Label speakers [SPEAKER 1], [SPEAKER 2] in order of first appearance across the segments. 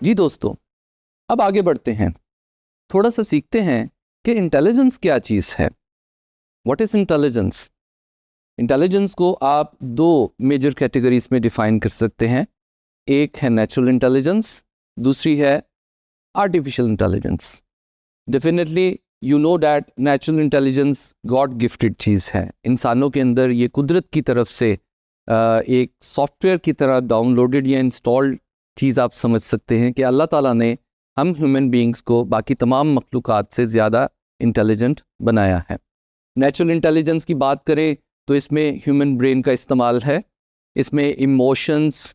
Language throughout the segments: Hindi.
[SPEAKER 1] जी दोस्तों, अब आगे बढ़ते हैं, थोड़ा सा सीखते हैं कि इंटेलिजेंस क्या चीज़ है। What is intelligence? इंटेलिजेंस को आप दो मेजर कैटेगरीज में डिफाइन कर सकते हैं। एक है नेचुरल इंटेलिजेंस, दूसरी है artificial intelligence. Definitely you know that natural intelligence God gifted चीज़ है। इंसानों के अंदर ये कुदरत की तरफ से एक सॉफ्टवेयर की तरह डाउनलोडेड या इंस्टॉल्ड चीज़ आप समझ सकते हैं कि अल्लाह ताला ने हम ह्यूमन बींग्स को बाकी तमाम मखलूक़ात से ज़्यादा इंटेलिजेंट बनाया है। नेचुरल इंटेलिजेंस की बात करें तो इसमें ह्यूमन ब्रेन का इस्तेमाल है। इसमें इमोशंस,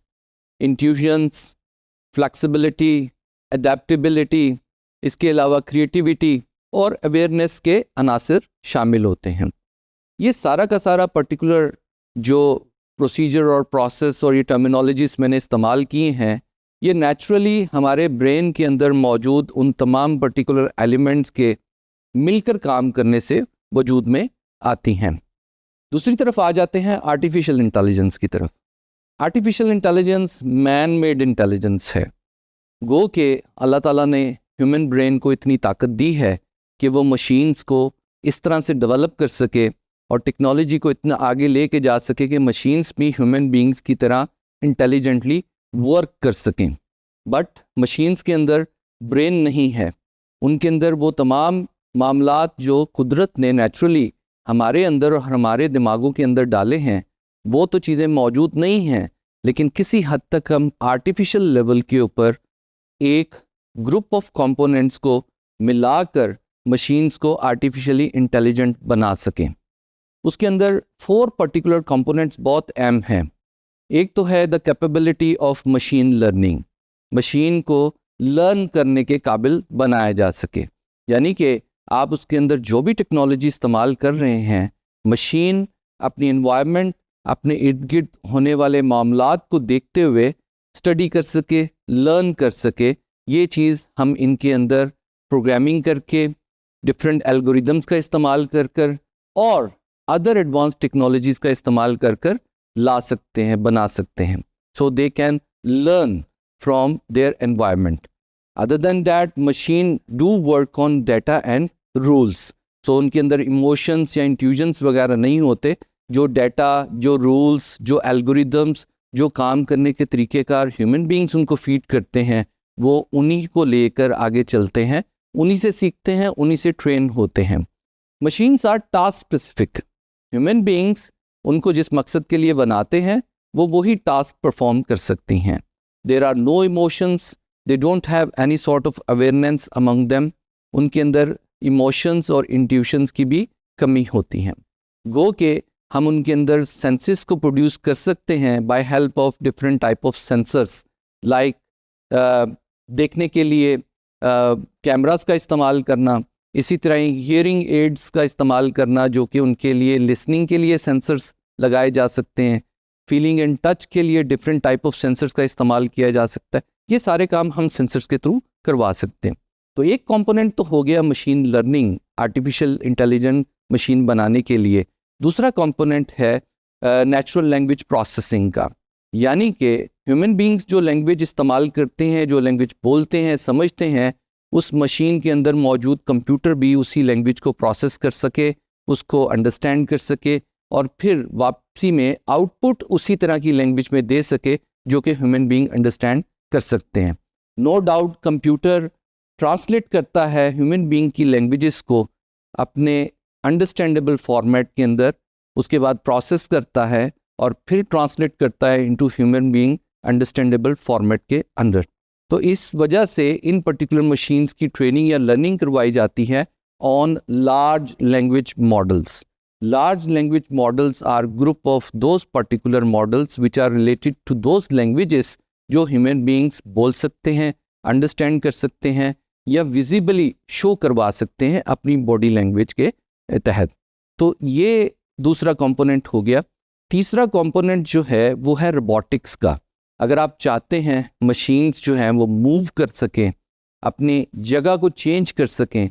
[SPEAKER 1] इंट्यूशंस, फ्लेक्सिबिलिटी, अडेप्टेबिलिटी, इसके अलावा क्रिएटिविटी और अवेयरनेस के अनासर शामिल होते हैं। ये सारा का सारा पर्टिकुलर जो प्रोसीजर और प्रोसेस और ये टर्मिनोलॉजीज मैंने इस्तेमाल किए हैं, ये नेचुरली हमारे ब्रेन के अंदर मौजूद उन तमाम पर्टिकुलर एलिमेंट्स के मिलकर काम करने से वजूद में आती हैं। दूसरी तरफ आ जाते हैं आर्टिफिशियल इंटेलिजेंस की तरफ। Artificial intelligence man made intelligence है। गो के अल्लाह ताला ने ह्यूमन ब्रेन को इतनी ताकत दी है कि वो मशीन्स को इस तरह से डेवलप कर सके और टेक्नोलॉजी को इतना आगे लेके जा सके कि मशीन्स भी ह्यूमन बींग्स की तरह इंटेलिजेंटली वर्क कर सकें। बट मशीन्स के अंदर ब्रेन नहीं है। उनके अंदर वो तमाम मामलात जो कुदरत ने नेचुरली हमारे अंदर और हमारे दिमागों के अंदर डाले हैं, वो तो चीज़ें मौजूद नहीं हैं, लेकिन किसी हद तक हम आर्टिफिशियल लेवल के ऊपर एक ग्रुप ऑफ कंपोनेंट्स को मिलाकर मशीन्स को आर्टिफिशियली इंटेलिजेंट बना सकें। उसके अंदर 4 पर्टिकुलर कंपोनेंट्स बहुत अहम हैं। एक तो है the capability of machine learning. Machine को लर्न करने के काबिल बनाया जा सके, यानी कि आप उसके अंदर जो भी टेक्नोलॉजी इस्तेमाल कर रहे हैं, मशीन अपनी एनवायरनमेंट, अपने इर्द गिर्द होने वाले मामलात को देखते हुए स्टडी कर सके, लर्न कर सके। ये चीज़ हम इनके अंदर प्रोग्रामिंग करके, डिफरेंट एल्गोरिदम्स का इस्तेमाल कर और अदर एडवांस टेक्नोलॉजीज़ का इस्तेमाल कर ला सकते हैं, बना सकते हैं। So they can learn from their environment. Other than that machine do work on data and rules. So उनके अंदर इमोशंस या इंट्यूजन्स वगैरह नहीं होते। जो डाटा, जो रूल्स, जो एल्गोरिदम्स, जो काम करने के तरीक़ेकार ह्यूमन बींग्स उनको फीड करते हैं, वो उन्हीं को लेकर आगे चलते हैं, उन्हीं से सीखते हैं, उन्हीं से ट्रेन होते हैं। Machines are task specific. Human beings उनको जिस मकसद के लिए बनाते हैं वो वही टास्क परफॉर्म कर सकती हैं। There are no emotions, they don't have any sort of awareness among them. उनके अंदर इमोशंस और इंट्यूशंस की भी कमी होती हैं। गो के हम उनके अंदर सेंसेस को प्रोड्यूस कर सकते हैं by help of different type of sensors, like देखने के लिए कैमरास का इस्तेमाल करना, इसी तरह हियरिंग एड्स का इस्तेमाल करना जो कि उनके लिए लिसनिंग के लिए सेंसर्स लगाए जा सकते हैं, फीलिंग एंड टच के लिए डिफरेंट टाइप ऑफ सेंसर्स का इस्तेमाल किया जा सकता है। ये सारे काम हम सेंसर्स के थ्रू करवा सकते हैं। तो एक कंपोनेंट तो हो गया machine learning, artificial intelligent machine बनाने के लिए। दूसरा कंपोनेंट है नेचुरल लैंग्वेज प्रोसेसिंग का, यानी कि ह्यूमन बींग्स जो लैंग्वेज इस्तेमाल करते हैं, जो लैंग्वेज बोलते हैं, समझते हैं, उस मशीन के अंदर मौजूद कंप्यूटर भी उसी लैंग्वेज को प्रोसेस कर सके, उसको अंडरस्टैंड कर सके और फिर वापसी में आउटपुट उसी तरह की लैंग्वेज में दे सके जो कि ह्यूमन बींग अंडरस्टैंड कर सकते हैं। नो डाउट कंप्यूटर ट्रांसलेट करता है ह्यूमन बींग की लैंग्वेजेस को अपने अंडरस्टैंडेबल फॉर्मेट के अंदर, उसके बाद प्रोसेस करता है और फिर ट्रांसलेट करता है into human being understandable format के अंदर। तो इस वजह से इन पर्टिकुलर मशीन्स की ट्रेनिंग या लर्निंग करवाई जाती है on large language models. Large language models are group of those particular models which are related to those languages जो ह्यूमन बीइंग्स बोल सकते हैं, अंडरस्टैंड कर सकते हैं या विजिबली शो करवा सकते हैं अपनी बॉडी लैंग्वेज के तहत। तो ये दूसरा कंपोनेंट हो गया। तीसरा कंपोनेंट जो है वो है रोबोटिक्स का। अगर आप चाहते हैं मशीन्स जो हैं वो मूव कर सकें, अपनी जगह को चेंज कर सकें,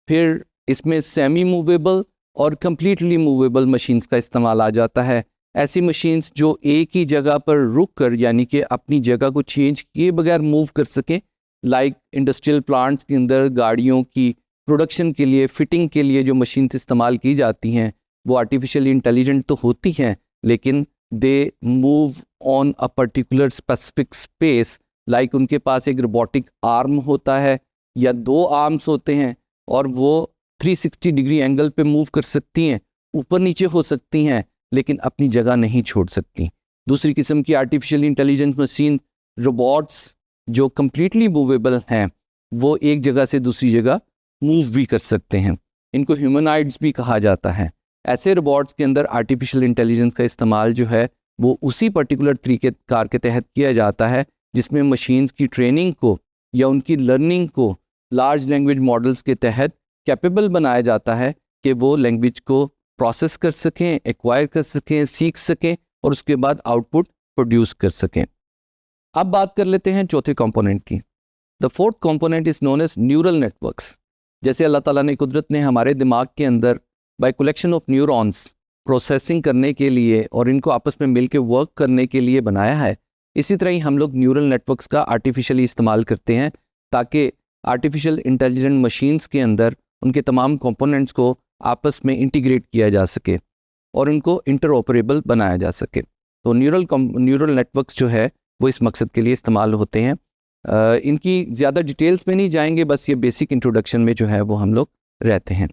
[SPEAKER 1] फिर इसमें सेमी मूवेबल और कम्प्लीटली मूवेबल मशीन्स का इस्तेमाल आ जाता है। ऐसी मशीन्स जो एक ही जगह पर रुक कर, यानी कि अपनी जगह को चेंज किए बगैर मूव कर सकें, लाइक इंडस्ट्रियल प्लांट्स के अंदर गाड़ियों की प्रोडक्शन के लिए, फिटिंग के लिए जो मशीन इस्तेमाल की जाती हैं वो आर्टिफिशियली इंटेलिजेंट तो होती हैं, लेकिन they move on a particular specific space. Like उनके पास एक रोबोटिक आर्म होता है या 2 आर्म्स होते हैं और वो 360 डिग्री एंगल पे मूव कर सकती हैं, ऊपर नीचे हो सकती हैं, लेकिन अपनी जगह नहीं छोड़ सकती। दूसरी किस्म की आर्टिफिशियल इंटेलिजेंस मशीन रोबोट्स जो कम्प्लीटली मूवेबल हैं, वो एक जगह से दूसरी जगह मूव भी कर सकते हैं। इनको ह्यूमनॉइड्स भी कहा जाता है। ऐसे रोबोट्स के अंदर आर्टिफिशियल इंटेलिजेंस का इस्तेमाल जो है वो उसी पर्टिकुलर तरीक़ेकार के तहत किया जाता है जिसमें मशीन्स की ट्रेनिंग को या उनकी लर्निंग को लार्ज लैंग्वेज मॉडल्स के तहत कैपेबल बनाया जाता है कि वो लैंग्वेज को प्रोसेस कर सकें, एक्वायर कर सकें, सीख सकें और उसके बाद आउटपुट प्रोड्यूस कर सकें। अब बात कर लेते हैं चौथे कंपोनेंट की। The fourth component is known as neural networks. जैसे अल्लाह ताला ने कुदरत ने हमारे दिमाग के अंदर by collection of neurons processing करने के लिए और इनको आपस में मिलकर वर्क करने के लिए बनाया है, इसी तरह ही हम लोग न्यूरल नेटवर्क्स का आर्टिफिशियली इस्तेमाल करते हैं ताकि आर्टिफिशियल इंटेलिजेंट मशीन्स के अंदर उनके तमाम कंपोनेंट्स को आपस में इंटीग्रेट किया जा सके और इनको इंटरऑपरेबल बनाया जा सके। तो न्यूरल नेटवर्क्स जो है वो इस मकसद के लिए इस्तेमाल होते हैं। इनकी ज़्यादा डिटेल्स में नहीं जाएंगे, बस ये बेसिक इंट्रोडक्शन में जो है वो हम लोग रहते हैं।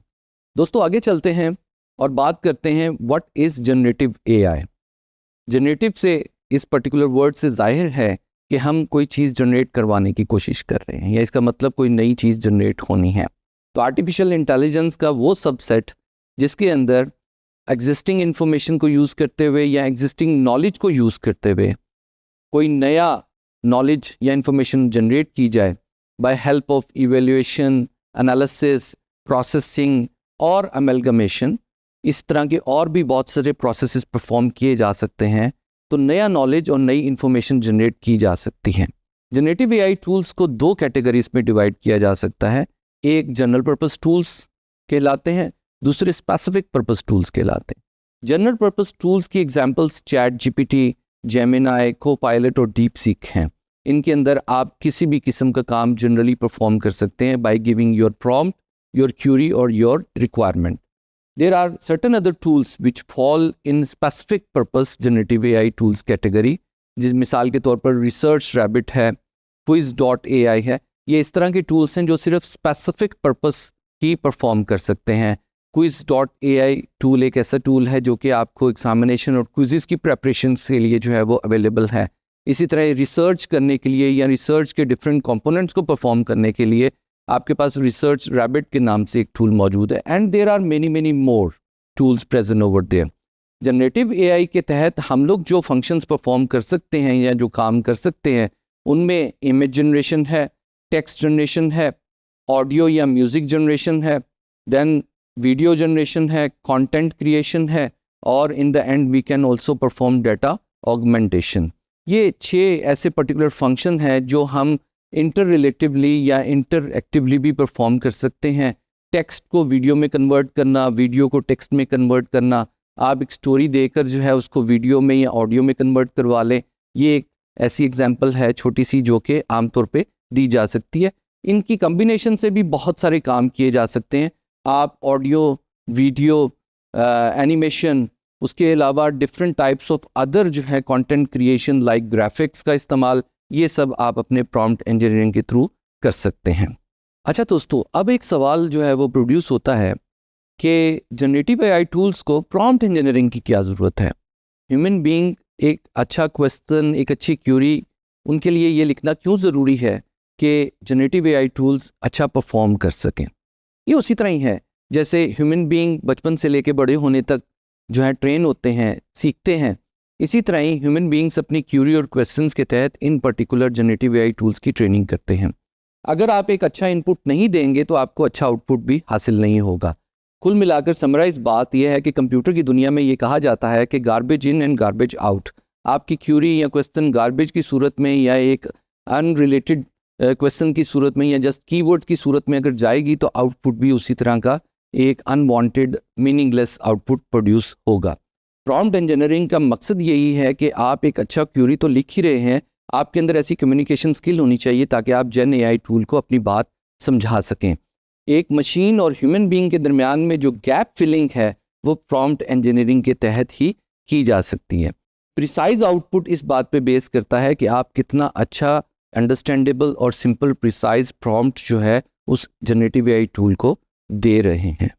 [SPEAKER 1] दोस्तों आगे चलते हैं और बात करते हैं what is generative AI. Generative से इस पर्टिकुलर वर्ड से जाहिर है कि हम कोई चीज़ जनरेट करवाने की कोशिश कर रहे हैं या इसका मतलब कोई नई चीज़ जनरेट होनी है। तो आर्टिफिशियल इंटेलिजेंस का वो सबसेट जिसके अंदर एग्जिस्टिंग इंफॉर्मेशन को यूज़ करते हुए या एग्जिस्टिंग नॉलेज को यूज़ करते हुए कोई नया नॉलेज या इंफॉर्मेशन जनरेट की जाए by help of evaluation, analysis, processing और अमेलगमेशन। इस तरह के और भी बहुत सारे प्रोसेसेस परफॉर्म किए जा सकते हैं, तो नया नॉलेज और नई इंफॉर्मेशन जनरेट की जा सकती है। जनरेटिव एआई टूल्स को 2 कैटेगरीज में डिवाइड किया जा सकता है। एक जनरल पर्पस टूल्स कहलाते हैं, दूसरे स्पेसिफिक पर्पस टूल्स कहलाते हैं। जनरल पर्पस टूल्स की examples chat GPT, Gemini, Copilot और डीप सीक हैं। इनके अंदर आप किसी भी किस्म का काम जनरली परफॉर्म कर सकते हैं by giving your prompt, your query और your requirement. There are certain other tools which fall in specific purpose generative AI tools category, जिस मिसाल के तौर पर रिसर्च रैबिट है, quiz.ai है। ये इस तरह के टूल्स हैं जो सिर्फ स्पेसिफिक पर्पस ही परफॉर्म कर सकते हैं। quiz.ai टूल एक ऐसा टूल है जो कि आपको एग्जामिनेशन और क्विज़ की प्रेपरेशन के लिए जो है वो अवेलेबल है। इसी तरह रिसर्च करने के लिए या रिसर्च के डिफरेंट कंपोनेंट्स को परफॉर्म करने के लिए आपके पास रिसर्च रैबिट के नाम से एक टूल मौजूद है। And there are many more tools present over there. Generative AI के तहत हम लोग जो फंक्शंस परफॉर्म कर सकते हैं या जो काम कर सकते हैं उनमें इमेज जनरेशन है, टेक्स्ट जनरेशन है, ऑडियो या म्यूज़िक जनरेशन है, देन वीडियो जनरेशन है, कंटेंट क्रिएशन है और in the end we can also perform data augmentation. ये 6 ऐसे पर्टिकुलर फंक्शन हैं जो हम इंटर रिलेटिवली या इंटरएक्टिवली भी परफॉर्म कर सकते हैं। टेक्स्ट को वीडियो में कन्वर्ट करना, वीडियो को टेक्स्ट में कन्वर्ट करना, आप एक स्टोरी देकर जो है उसको वीडियो में या ऑडियो में कन्वर्ट करवा लें। ये एक ऐसी एग्जांपल है छोटी सी जो कि आमतौर पे दी जा सकती है। इनकी कम्बिनेशन से भी बहुत सारे काम किए जा सकते हैं। आप ऑडियो, वीडियो, एनिमेशन, उसके अलावा डिफरेंट टाइप्स ऑफ अदर जो है कंटेंट क्रिएशन लाइक ग्राफिक्स का इस्तेमाल, ये सब आप अपने प्रॉम्प्ट इंजीनियरिंग के थ्रू कर सकते हैं। अच्छा दोस्तों, अब एक सवाल जो है वो प्रोड्यूस होता है कि जनरेटिव एआई टूल्स को प्रॉम्प्ट इंजीनियरिंग की क्या ज़रूरत है। ह्यूमन बीइंग एक अच्छा क्वेश्चन, एक अच्छी क्यूरी, उनके लिए ये लिखना क्यों ज़रूरी है कि जनरेटिव एआई टूल्स अच्छा परफॉर्म कर सकें। ये उसी तरह ही है जैसे ह्यूमन बीइंग बचपन से लेके बड़े होने तक जो है ट्रेन होते हैं, सीखते हैं, इसी तरह ही ह्यूमन बीइंग्स अपनी क्यूरी और क्वेश्चंस के तहत इन पर्टिकुलर जनरेटिव एआई टूल्स की ट्रेनिंग करते हैं। अगर आप एक अच्छा इनपुट नहीं देंगे तो आपको अच्छा आउटपुट भी हासिल नहीं होगा। कुल मिलाकर समराइज बात यह है कि कंप्यूटर की दुनिया में ये कहा जाता है कि garbage in and garbage out. आपकी क्यूरी या क्वेश्चन गार्बेज की सूरत में या एक अनरिलेटेड क्वेश्चन की सूरत में या जस्ट कीवर्ड्स की सूरत में अगर जाएगी तो आउटपुट भी उसी तरह का एक अनवांटेड मीनिंगलेस आउटपुट प्रोड्यूस होगा। प्रॉम्प्ट इंजीनियरिंग का मकसद यही है कि आप एक अच्छा क्यूरी तो लिख ही रहे हैं, आपके अंदर ऐसी कम्युनिकेशन स्किल होनी चाहिए ताकि आप जेन एआई टूल को अपनी बात समझा सकें। एक मशीन और ह्यूमन बीइंग के दरमियान में जो गैप फिलिंग है वो प्रॉम्प्ट इंजीनियरिंग के तहत ही की जा सकती है। प्रिसाइज आउटपुट इस बात पे बेस करता है कि आप कितना अच्छा अंडरस्टैंडेबल और सिंपल प्रिसाइज प्रॉम्प्ट जो है उस जनरेटिव एआई टूल को दे रहे हैं।